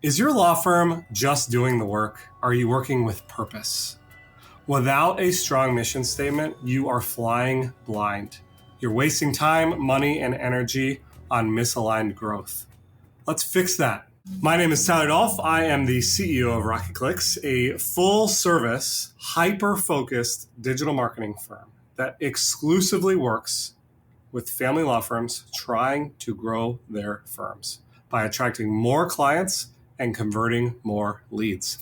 Is your law firm just doing the work? Are you working with purpose? Without a strong mission statement, you are flying blind. You're wasting time, money, and energy on misaligned growth. Let's fix that. My name is Tyler Dolph. I am the CEO of RocketClicks, a full-service, hyper-focused digital marketing firm that exclusively works with family law firms trying to grow their firms by attracting more clients and converting more leads.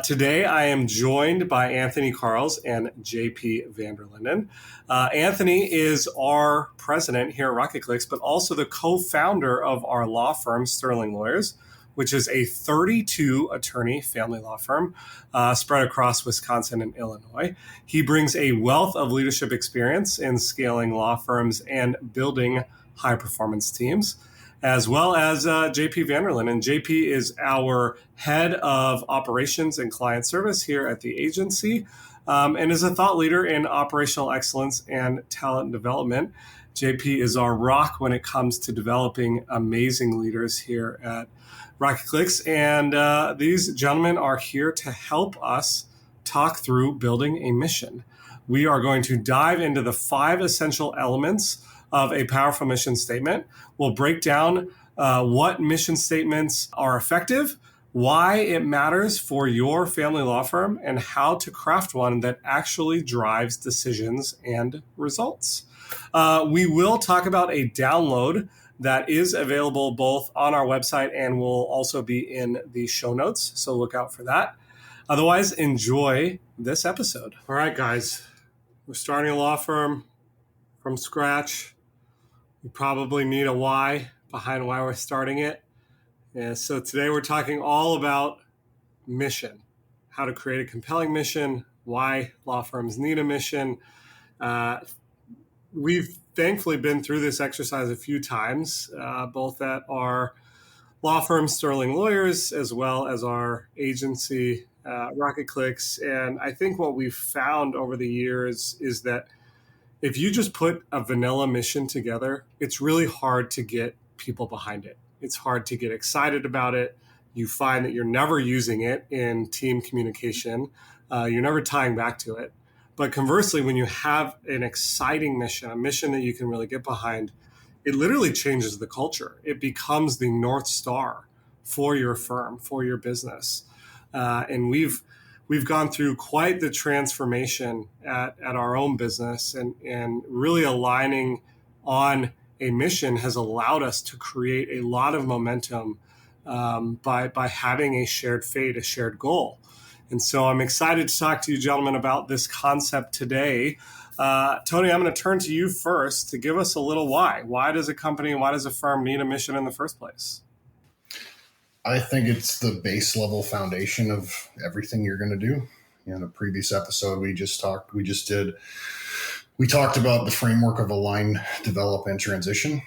Today, I am joined by Anthony Karls and JP VanderLinden. Anthony is our president here at RocketClicks, but also the co-founder of our law firm, Sterling Lawyers, which is a 32-attorney family law firm spread across Wisconsin and Illinois. He brings a wealth of leadership experience in scaling law firms and building high-performance teams, as well as JP VanderLinden. And JP is our head of operations and client service here at the agency and is a thought leader in operational excellence and talent development. JP is our rock when it comes to developing amazing leaders here at RocketClicks. And these gentlemen are here to help us talk through building a mission. We are going to dive into the 5 essential elements of a powerful mission statement. We'll break down what mission statements are effective, why it matters for your family law firm, and how to craft one that actually drives decisions and results. We will talk about a download that is available both on our website and will also be in the show notes, so look out for that. Otherwise, enjoy this episode. All right, guys, we're starting a law firm from scratch. We probably need a why behind why we're starting it. And so today we're talking all about mission, how to create a compelling mission, why law firms need a mission. We've thankfully been through this exercise a few times, both at our law firm, Sterling Lawyers, as well as our agency, RocketClicks. And I think what we've found over the years is that if you just put a vanilla mission together, it's really hard to get people behind it. It's hard to get excited about it. You find that you're never using it in team communication. You're never tying back to it. But conversely, when you have an exciting mission, a mission that you can really get behind, it literally changes the culture. It becomes the North Star for your firm, for your business. And we've gone through quite the transformation at our own business, and really aligning on a mission has allowed us to create a lot of momentum by having a shared fate, a shared goal. And so I'm excited to talk to you gentlemen about this concept today. Tony, I'm going to turn to you first to give us a little why. Why does a company, why does a firm need a mission in the first place? I think it's the base level foundation of everything you're going to do. In a previous episode we talked about the framework of align, develop, and transition.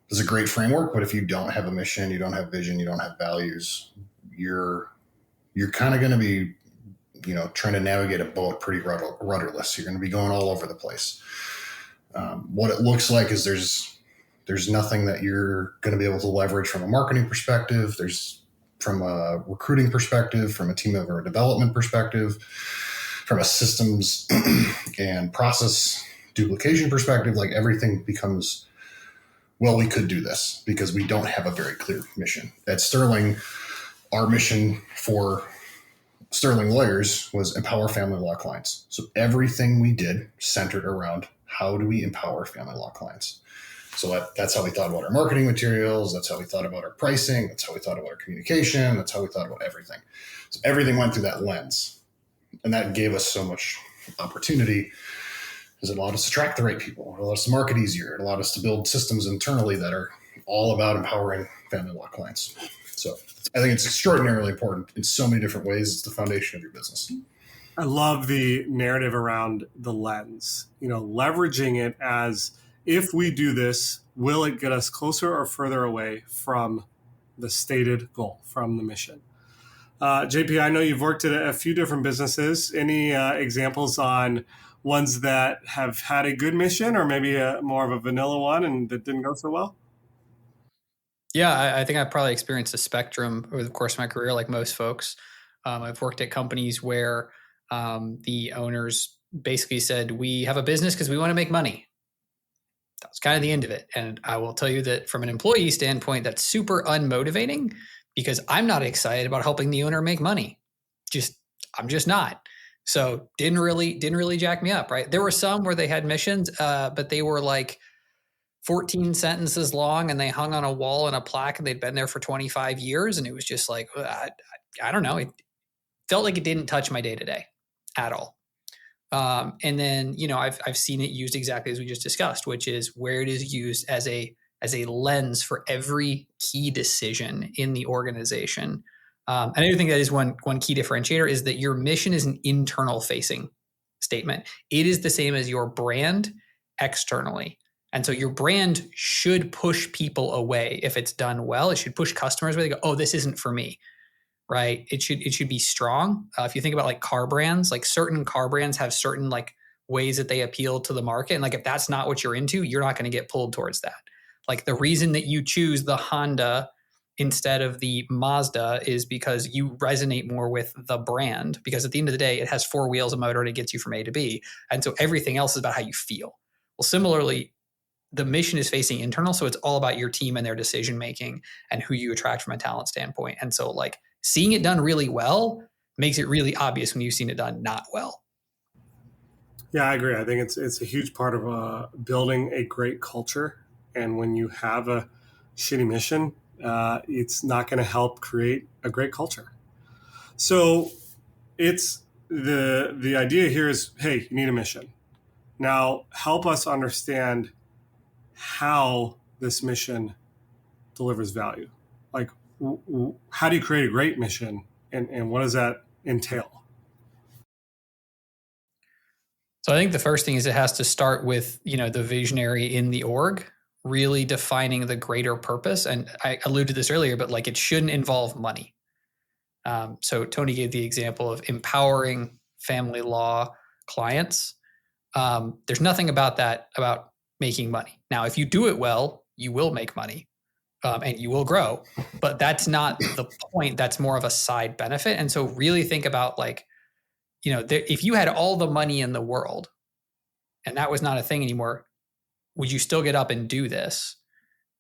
It's a great framework, but if you don't have a mission, you don't have vision, you don't have values, you're kind of going to be, trying to navigate a boat pretty rudderless. You're going to be going all over the place. What it looks like is there's nothing that you're going to be able to leverage from a marketing perspective. There's from a recruiting perspective, from a team member development perspective, from a systems and process duplication perspective. Like everything becomes, well, we could do this because we don't have a very clear mission. At Sterling, our mission for Sterling Lawyers was empower family law clients. So everything we did centered around how do we empower family law clients. So that's how we thought about our marketing materials. That's how we thought about our pricing. That's how we thought about our communication. That's how we thought about everything. So everything went through that lens. And that gave us so much opportunity because it allowed us to track the right people. It allowed us to market easier. It allowed us to build systems internally that are all about empowering family law clients. So I think it's extraordinarily important in so many different ways. It's the foundation of your business. I love the narrative around the lens, leveraging it as, if we do this, will it get us closer or further away from the stated goal, from the mission? JP, I know you've worked at a few different businesses. Any examples on ones that have had a good mission or maybe more of a vanilla one and that didn't go so well? Yeah, I think I've probably experienced a spectrum over the course of my career, like most folks. I've worked at companies where the owners basically said, we have a business because we want to make money. That was kind of the end of it. And I will tell you that from an employee standpoint, that's super unmotivating because I'm not excited about helping the owner make money. I'm just not. So didn't really jack me up, right? There were some where they had missions, but they were like 14 sentences long and they hung on a wall and a plaque and they'd been there for 25 years. And it was just like, I don't know. It felt like it didn't touch my day to day at all. And then, I've seen it used exactly as we just discussed, which is where it is used as a lens for every key decision in the organization. And I do think that is one key differentiator is that your mission is an internal facing statement. It is the same as your brand externally. And so your brand should push people away if it's done well. It should push customers where they go, oh, this isn't for me. Right. It should be strong. If you think about like car brands, like certain car brands have certain like ways that they appeal to the market. And like, if that's not what you're into, you're not going to get pulled towards that. Like the reason that you choose the Honda instead of the Mazda is because you resonate more with the brand, because at the end of the day, it has 4 wheels, a motor, and it gets you from A to B. And so everything else is about how you feel. Well, similarly, the mission is facing internal. So it's all about your team and their decision-making and who you attract from a talent standpoint. And so like seeing it done really well makes it really obvious when you've seen it done not well. Yeah, I agree. I think it's a huge part of building a great culture. And when you have a shitty mission, it's not going to help create a great culture. So it's the idea here is, hey, you need a mission. Now help us understand how this mission delivers value. Like, how do you create a great mission, and what does that entail? So I think the first thing is it has to start with, the visionary in the org really defining the greater purpose. And I alluded to this earlier, but like it shouldn't involve money. So Tony gave the example of empowering family law clients. There's nothing about that about making money. Now, if you do it well, you will make money and you will grow, but that's not the point. That's more of a side benefit. And so really think about like, if you had all the money in the world and that was not a thing anymore, would you still get up and do this?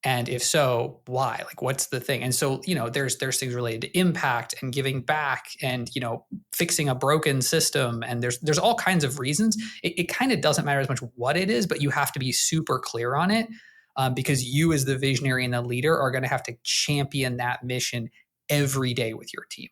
And if so, why? Like, what's the thing? And so, there's things related to impact and giving back and, fixing a broken system. And there's all kinds of reasons. It kind of doesn't matter as much what it is, but you have to be super clear on it because you as the visionary and the leader are going to have to champion that mission every day with your team.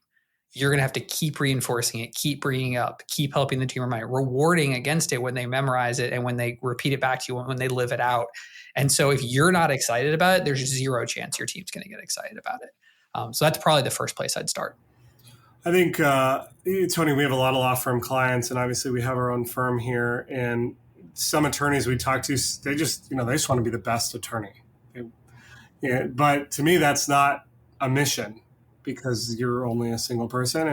You're going to have to keep reinforcing it, keep bringing it up, keep helping the team remind it, rewarding against it when they memorize it and when they repeat it back to you, when they live it out. And so if you're not excited about it, there's zero chance your team's going to get excited about it. So that's probably the first place I'd start. I think, Tony, we have a lot of law firm clients, and obviously we have our own firm here. And some attorneys we talk to, they just want to be the best attorney. But to me, that's not a mission, because you're only a single person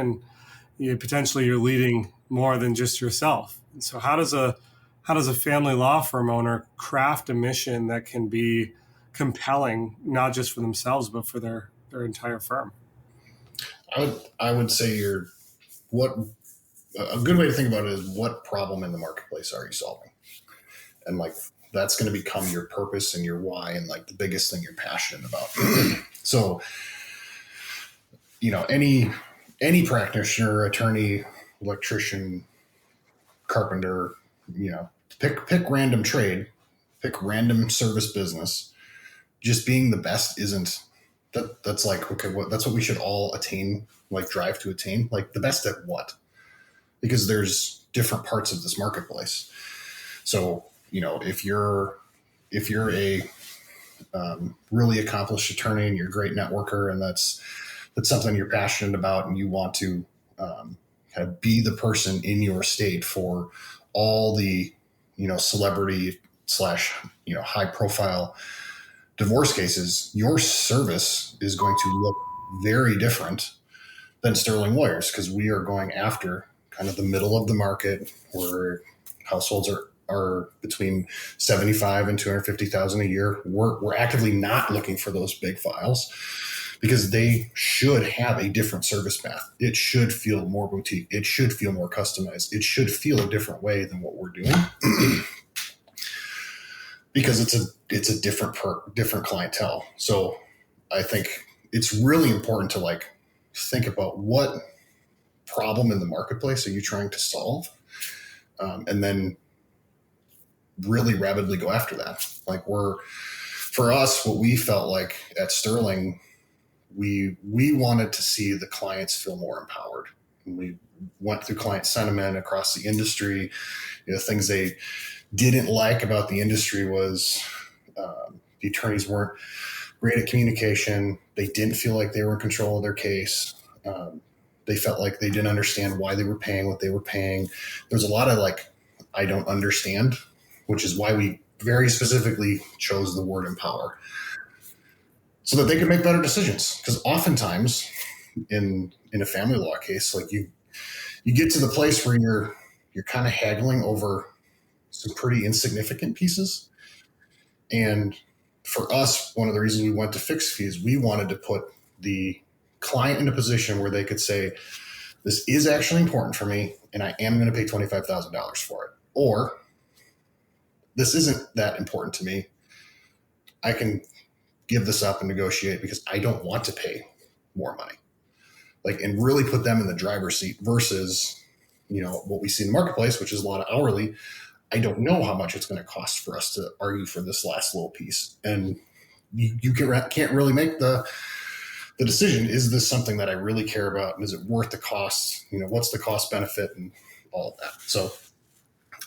and potentially you're leading more than just yourself. And so how does a family law firm owner craft a mission that can be compelling, not just for themselves, but for their entire firm? I would say a good way to think about it is, what problem in the marketplace are you solving? And like, that's going to become your purpose and your why and like the biggest thing you're passionate about. So, any practitioner, attorney, electrician, carpenter, pick random trade, pick random service business. Just being the best isn't that's like, okay, that's what we should all attain, like drive to attain, like the best at what? Because there's different parts of this marketplace. So, if you're a really accomplished attorney and you're a great networker and that's something you're passionate about and you want to kind of be the person in your state for all the, celebrity / high profile divorce cases, your service is going to look very different than Sterling Lawyers, because we are going after kind of the middle of the market where households are are between 75 and 250,000 a year. We're actively not looking for those big files because they should have a different service path. It should feel more boutique. It should feel more customized. It should feel a different way than what we're doing because it's a different clientele. So I think it's really important to like think about what problem in the marketplace are you trying to solve, and then really rapidly go after that. Like for us, what we felt like at Sterling, we wanted to see the clients feel more empowered. And we went through client sentiment across the industry. Things they didn't like about the industry was the attorneys weren't great at communication. They didn't feel like they were in control of their case. They felt like they didn't understand why they were paying what they were paying. There's a lot of like, I don't understand, which is why we very specifically chose the word empower so that they could make better decisions. Because oftentimes in a family law case, like you get to the place where you're kind of haggling over some pretty insignificant pieces. And for us, one of the reasons we went to fixed fees, we wanted to put the client in a position where they could say, this is actually important for me and I am going to pay $25,000 for it. Or this isn't that important to me. I can give this up and negotiate because I don't want to pay more money. Like, and really put them in the driver's seat versus, what we see in the marketplace, which is a lot of hourly. I don't know how much it's going to cost for us to argue for this last little piece. And you can't really make the decision. Is this something that I really care about? And is it worth the cost? What's the cost benefit and all of that? So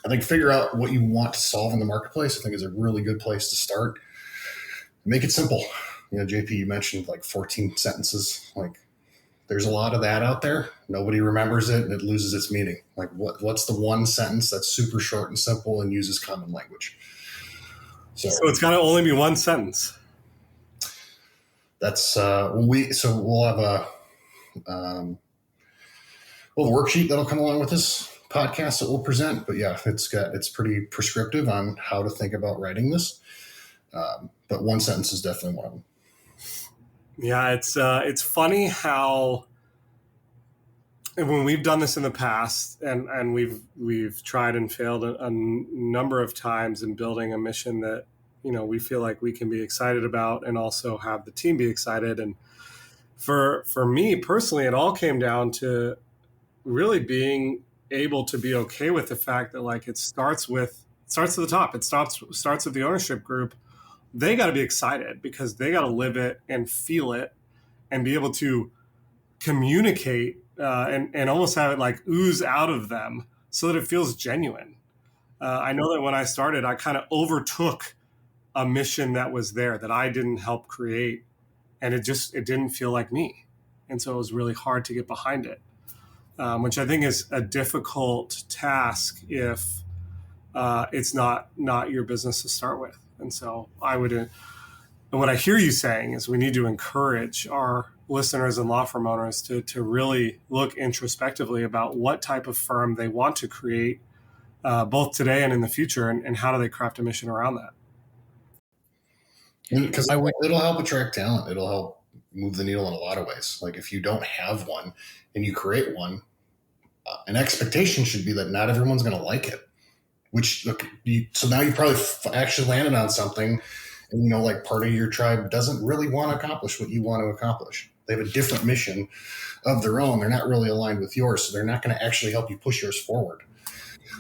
I think figure out what you want to solve in the marketplace, I think is a really good place to start. Make it simple. JP, you mentioned like 14 sentences. Like there's a lot of that out there. Nobody remembers it and it loses its meaning. Like what's the one sentence that's super short and simple and uses common language? So it's got to only be one sentence. That's we'll have a worksheet that'll come along with this podcast that we'll present. But yeah, it's pretty prescriptive on how to think about writing this. But one sentence is definitely one of them. Yeah, it's funny how when we've done this in the past, and we've tried and failed a number of times in building a mission that we feel like we can be excited about, and also have the team be excited. And for me personally, it all came down to really being able to be okay with the fact that like it starts at the top. It starts with the ownership group. They got to be excited because they got to live it and feel it and be able to communicate and almost have it like ooze out of them so that it feels genuine. I know that when I started, I kind of overtook a mission that was there that I didn't help create, and it didn't feel like me. And so it was really hard to get behind it, which I think is a difficult task if it's not your business to start with. And so what I hear you saying is we need to encourage our listeners and law firm owners to really look introspectively about what type of firm they want to create, both today and in the future, and how do they craft a mission around that. Because it'll help attract talent. It'll help move the needle in a lot of ways. Like if you don't have one and you create one, an expectation should be that not everyone's going to like it. So now you probably actually landed on something, and like part of your tribe doesn't really want to accomplish what you want to accomplish. They have a different mission of their own. They're not really aligned with yours, so they're not going to actually help you push yours forward.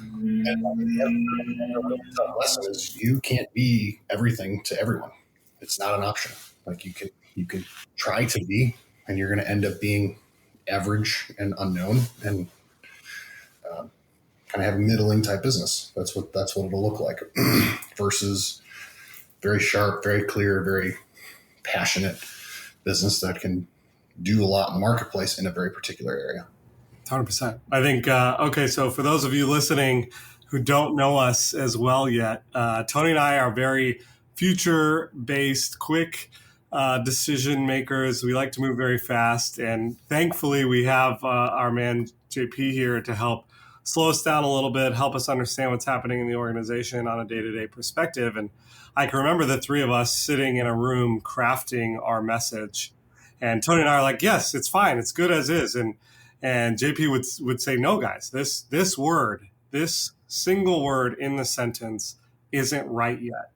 And the tough lesson is you can't be everything to everyone. It's not an option. Like you can try to be, and you're going to end up being average and unknown, and kind of have a middling type business. That's what it'll look like versus very sharp, very clear, very passionate business that can do a lot in the marketplace in a very particular area. 100%. I think, okay, so for those of you listening who don't know us as well yet, Tony and I are very future-based, quick decision makers. We like to move very fast. And thankfully, we have our man JP here to help slow us down a little bit, help us understand what's happening in the organization on a day-to-day perspective. And I can remember the three of us sitting in a room crafting our message. And Tony and I are like, yes, it's fine. It's good as is. And JP would say, no, guys, this word, this single word in the sentence isn't right yet.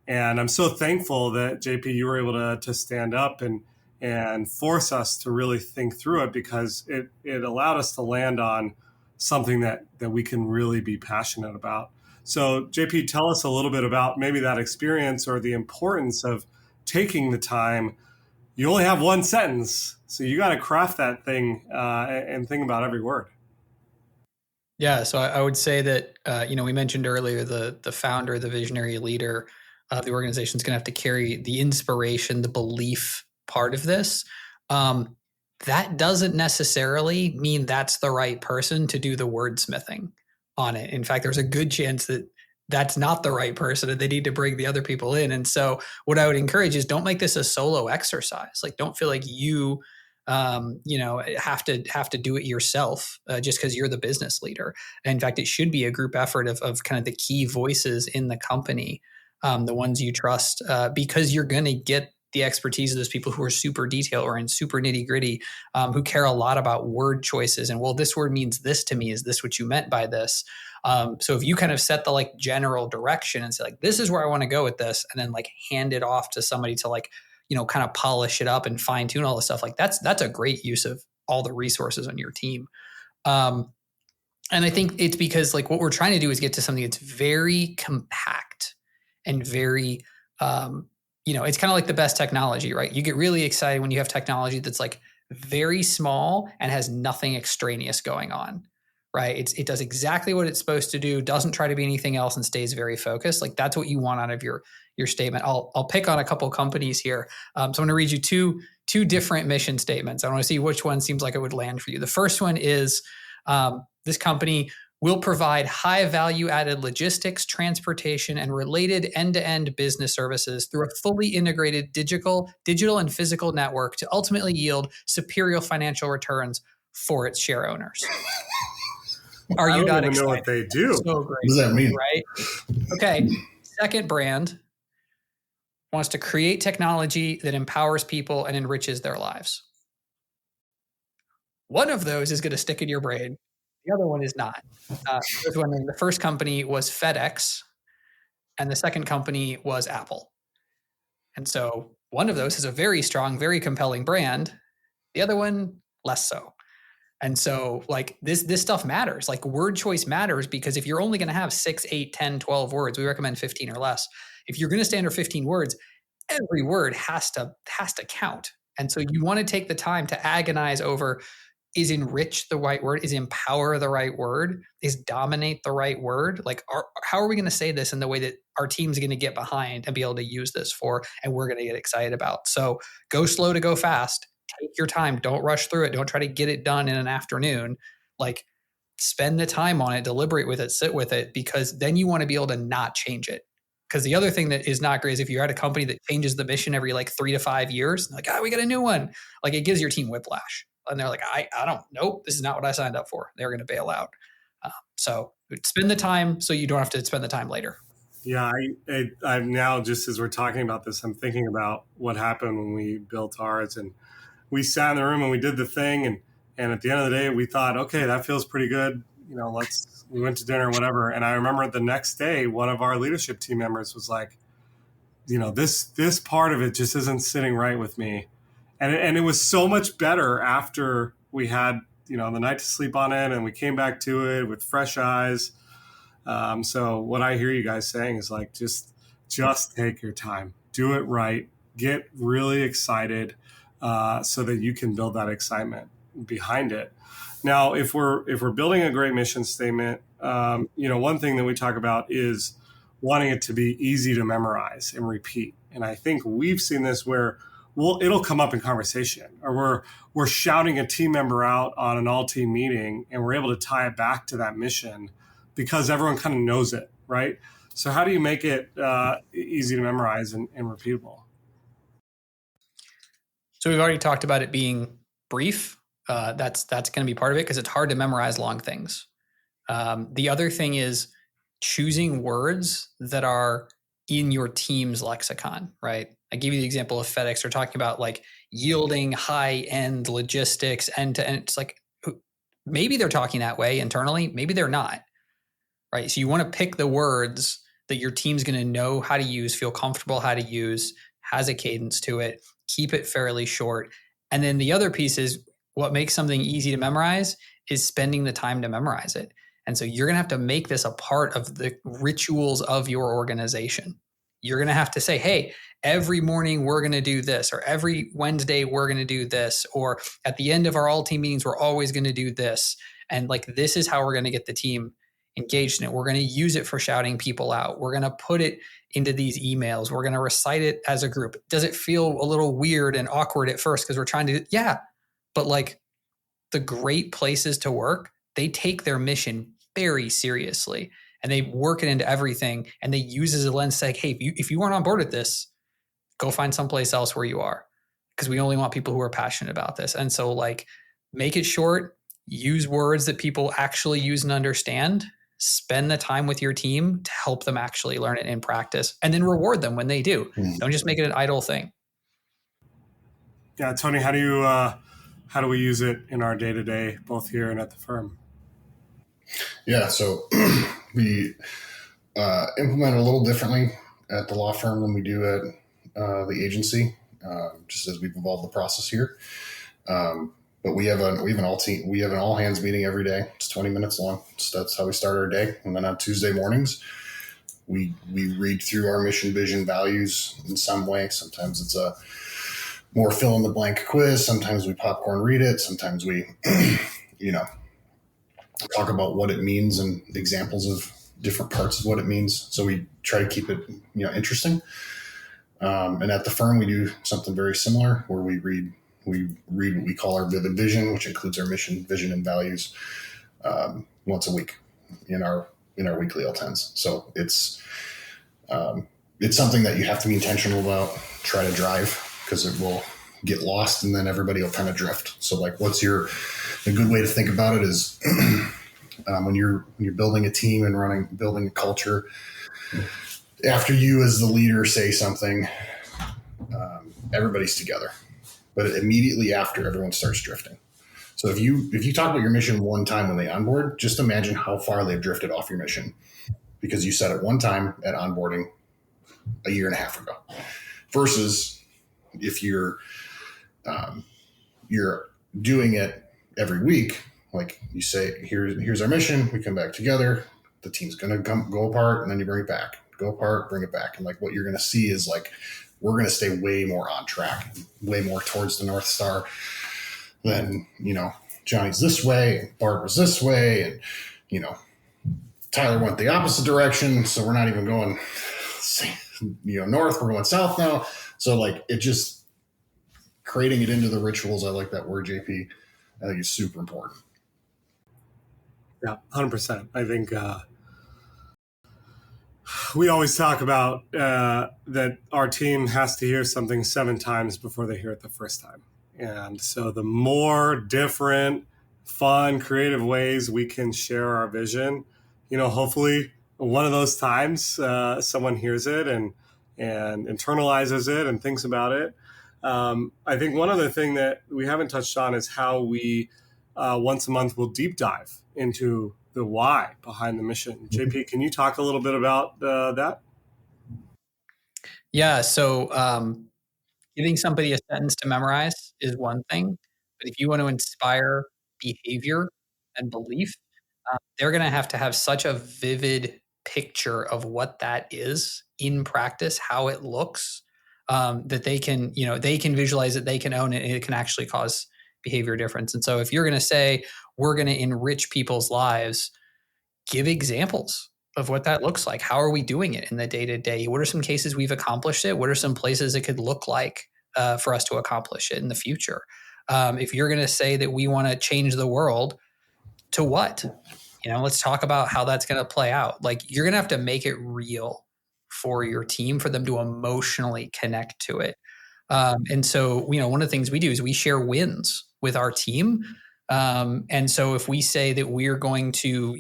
And I'm so thankful that JP, you were able to stand up and force us to really think through it, because it allowed us to land on something that we can really be passionate about. So JP, tell us a little bit about maybe that experience or the importance of taking the time. You only have one sentence, so you got to craft that thing and think about every word. Yeah, so I would say that, we mentioned earlier the founder, the visionary leader of the organization is going to have to carry the inspiration, the belief part of this. That doesn't necessarily mean that's the right person to do the wordsmithing on it. In fact, there's a good chance that that's not the right person and they need to bring the other people in. And so what I would encourage is don't make this a solo exercise. Like, don't feel like you have to do it yourself just because you're the business leader. In fact, it should be a group effort of kind of the key voices in the company, the ones you trust, because you're going to get the expertise of those people who are super detail or in super nitty gritty, who care a lot about word choices. And, well, this word means this to me. Is this what you meant by this? So if you kind of set the general direction and say this is where I want to go with this, and then hand it off to somebody to kind of polish it up and fine tune all the stuff, that's a great use of all the resources on your team. And I think it's because what we're trying to do is get to something that's very compact and very, it's kind of like the best technology, right? You get really excited when you have technology that's very small and has nothing extraneous going on, right? It does exactly what it's supposed to do, doesn't try to be anything else, and stays very focused. That's what you want out of your statement. I'll pick on a couple of companies here. So I'm going to read you two different mission statements. I want to see which one seems like it would land for you. The first one is, this company will provide high value added logistics, transportation, and related end-to-end business services through a fully integrated digital and physical network to ultimately yield superior financial returns for its share owners. Are you not excited? I don't even know what they do. So great, what does that mean? Right? Okay. Second brand wants to create technology that empowers people and enriches their lives. One of those is going to stick in your brain. The other one is not. The first company was FedEx, and the second company was Apple. And so one of those is a very strong, very compelling brand. The other one, less so. And so this stuff matters. Word choice matters, because if you're only going to have 6, 8, 10, 12 words, we recommend 15 or less. If you're going to stay under 15 words, every word has to count. And so you want to take the time to agonize over, is enrich the right word? Is empower the right word? Is dominate the right word? How are we going to say this in the way that our team's going to get behind and be able to use this for, and we're going to get excited about? So go slow to go fast. Take your time. Don't rush through it. Don't try to get it done in an afternoon. Spend the time on it, deliberate with it, sit with it, because then you want to be able to not change it. Because the other thing that is not great is if you're at a company that changes the mission every 3 to 5 years, we got a new one. It gives your team whiplash. And they're I don't know. This is not what I signed up for. They're going to bail out. So spend the time so you don't have to spend the time later. Yeah, I'm now, just as we're talking about this, I'm thinking about what happened when we built ours, and we sat in the room and we did the thing, and at the end of the day, we thought, okay, that feels pretty good. We went to dinner or whatever. And I remember the next day, one of our leadership team members was this part of it just isn't sitting right with me. And it was so much better after we had, the night to sleep on it, and we came back to it with fresh eyes. So what I hear you guys saying is just take your time, do it right, get really excited, so that you can build that excitement behind it. Now, if we're building a great mission statement, one thing that we talk about is wanting it to be easy to memorize and repeat. And I think we've seen this where it'll come up in conversation, or we're shouting a team member out on an all-team meeting, and we're able to tie it back to that mission because everyone kind of knows it, right? So how do you make it easy to memorize and repeatable? So we've already talked about it being brief. That's going to be part of it, because it's hard to memorize long things. The other thing is choosing words that are in your team's lexicon, right? I gave you the example of FedEx. They're talking about like yielding high-end logistics end-to-end. It's like, maybe they're talking that way internally. Maybe they're not, right? So you want to pick the words that your team's going to know how to use, feel comfortable how to use, has a cadence to it, keep it fairly short. And then the other piece is what makes something easy to memorize is spending the time to memorize it. And so you're going to have to make this a part of the rituals of your organization. You're going to have to say, hey, every morning we're going to do this, or every Wednesday we're going to do this, or at the end of our all team meetings, we're always going to do this. And like, this is how we're going to get the team engaged in it. We're going to use it for shouting people out. We're going to put it into these emails. We're going to recite it as a group. Does it feel a little weird and awkward at first because we're trying to, yeah, but like the great places to work, they take their mission very seriously and they work it into everything. And they use as a lens to say, hey, if you weren't on board with this, go find someplace else where you are, because we only want people who are passionate about this. And so like, make it short, use words that people actually use and understand, spend the time with your team to help them actually learn it in practice, and then reward them when they do. Don't just make it an idle thing. Yeah, Tony, how do we use it in our day-to-day, both here and at the firm? Yeah, so we implement it a little differently at the law firm than we do at the agency, just as we've evolved the process here. But we have an all hands meeting every day. It's 20 minutes long. So that's how we start our day. And then on Tuesday mornings, we read through our mission, vision, values in some way. Sometimes it's a more fill in the blank quiz. Sometimes we popcorn read it. Sometimes we, talk about what it means and examples of different parts of what it means. So we try to keep it, interesting. And at the firm, we do something very similar where we read what we call our vivid vision, which includes our mission, vision, and values, once a week in our weekly L10s. So it's something that you have to be intentional about, try to drive, because it will get lost and then everybody will kind of drift. So like, a good way to think about it is when you're building a team and building a culture, after you as the leader say something, everybody's together. But immediately after, everyone starts drifting. So if you talk about your mission one time when they onboard, just imagine how far they've drifted off your mission because you said it one time at onboarding a year and a half ago. Versus if you're doing it every week, like you say, here's our mission. We come back together. The team's going to go apart, and then you bring it back. Go apart, bring it back, and like what you're going to see is like, we're going to stay way more on track, way more towards the North Star than, Johnny's this way, Bart was this way, and, Tyler went the opposite direction. So we're not even going, north, we're going south now. So like, it just creating it into the rituals. I like that word, JP. I think it's super important. Yeah, 100%. I think, we always talk about that our team has to hear something 7 times before they hear it the first time. And so the more different, fun, creative ways we can share our vision, hopefully one of those times someone hears it and internalizes it and thinks about it. I think one other thing that we haven't touched on is how we once a month will deep dive into the why behind the mission. JP, can you talk a little bit about that? Yeah. So giving somebody a sentence to memorize is one thing, but if you want to inspire behavior and belief, they're going to have such a vivid picture of what that is in practice, how it looks, that they can visualize it, they can own it, and it can actually cause behavior difference. And so if you're going to say, we're going to enrich people's lives, give examples of what that looks like. How are we doing it in the day-to-day? What are some cases we've accomplished it? What are some places it could look like for us to accomplish it in the future? If you're going to say that we want to change the world, to what? Let's talk about how that's going to play out. Like, you're going to have to make it real for your team, for them to emotionally connect to it. And so, one of the things we do is we share wins with our team. And so if we say that we're going to,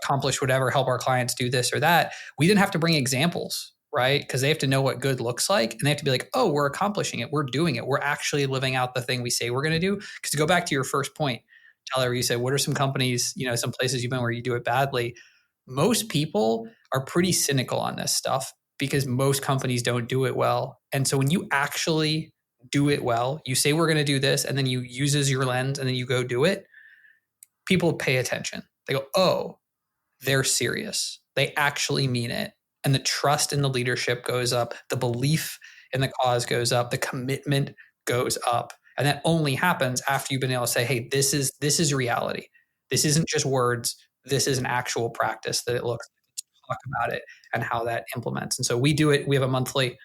accomplish whatever, help our clients do this or that, we then have to bring examples, right? Because they have to know what good looks like, and they have to be like, oh, we're accomplishing it. We're doing it. We're actually living out the thing we say we're going to do. Because to go back to your first point, Tyler, you said, what are some companies, some places you've been where you do it badly? Most people are pretty cynical on this stuff because most companies don't do it well. And so when you actually do it well, you say we're going to do this, and then you use as your lens, and then you go do it, people pay attention. They go, oh, they're serious. They actually mean it. And the trust in the leadership goes up. The belief in the cause goes up. The commitment goes up. And that only happens after you've been able to say, hey, this is reality. This isn't just words. This is an actual practice that it looks like. Talk about it and how that implements. And so we do it. We have a monthly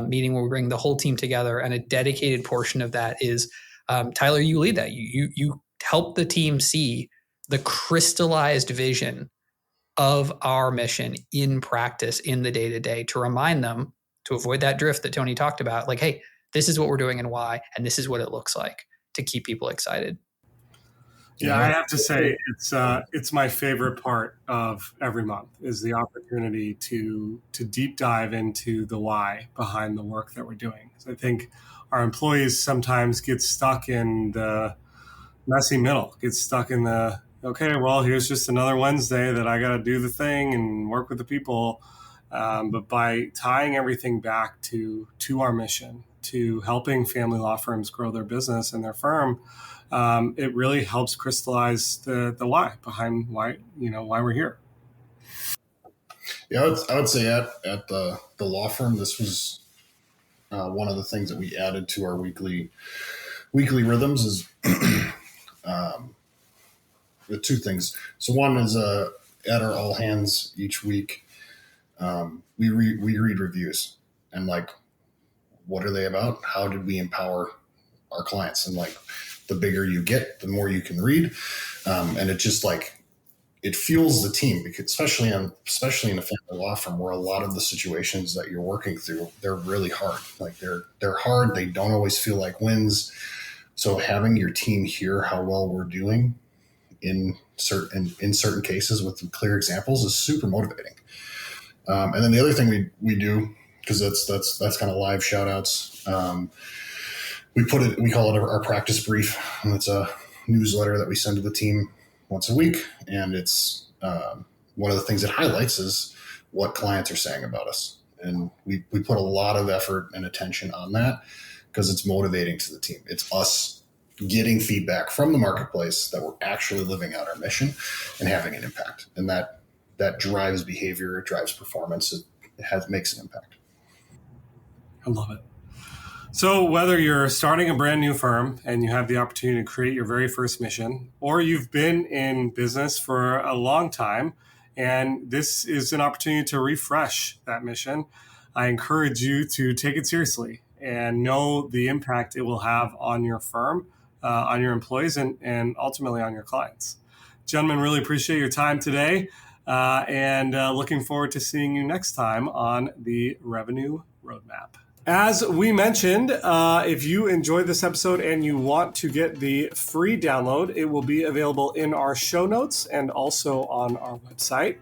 meeting where we bring the whole team together, and a dedicated portion of that is, Tyler, you lead that. You help the team see the crystallized vision of our mission in practice in the day-to-day, to remind them, to avoid that drift that Tony talked about, like, hey, this is what we're doing and why, and this is what it looks like, to keep people excited. Yeah, I have to say it's my favorite part of every month is the opportunity to deep dive into the why behind the work that we're doing. So I think our employees sometimes get stuck in the messy middle, get stuck in the, okay, well, here's just another Wednesday that I got to do the thing and work with the people. But by tying everything back to our mission, to helping family law firms grow their business and their firm, it really helps crystallize the why behind why we're here. Yeah, I would say at the law firm, this was one of the things that we added to our weekly rhythms is the two things. So one is at our all hands each week, we read reviews and like, what are they about? How did we empower our clients? And like, the bigger you get, the more you can read, and it just like it fuels the team, because especially in a family law firm where a lot of the situations that you're working through, they're really hard. Like they're hard. They don't always feel like wins. So having your team hear how well we're doing in certain cases with clear examples is super motivating. And then the other thing we do, because that's kind of live shout outs. We call it our practice brief, and it's a newsletter that we send to the team once a week. And it's one of the things it highlights is what clients are saying about us. And we put a lot of effort and attention on that because it's motivating to the team. It's us getting feedback from the marketplace that we're actually living out our mission and having an impact. And that drives behavior, it drives performance, it makes an impact. I love it. So whether you're starting a brand new firm and you have the opportunity to create your very first mission, or you've been in business for a long time and this is an opportunity to refresh that mission, I encourage you to take it seriously and know the impact it will have on your firm, on your employees, and ultimately on your clients. Gentlemen, really appreciate your time today, and looking forward to seeing you next time on the Revenue Roadmap. As we mentioned, if you enjoyed this episode and you want to get the free download, it will be available in our show notes and also on our website.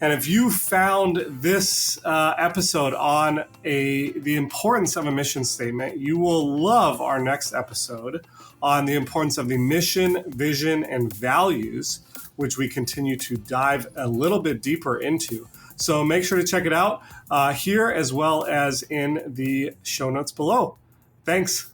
And if you found this episode on the importance of a mission statement, you will love our next episode on the importance of the mission, vision, and values, which we continue to dive a little bit deeper into. So make sure to check it out here as well as in the show notes below. Thanks.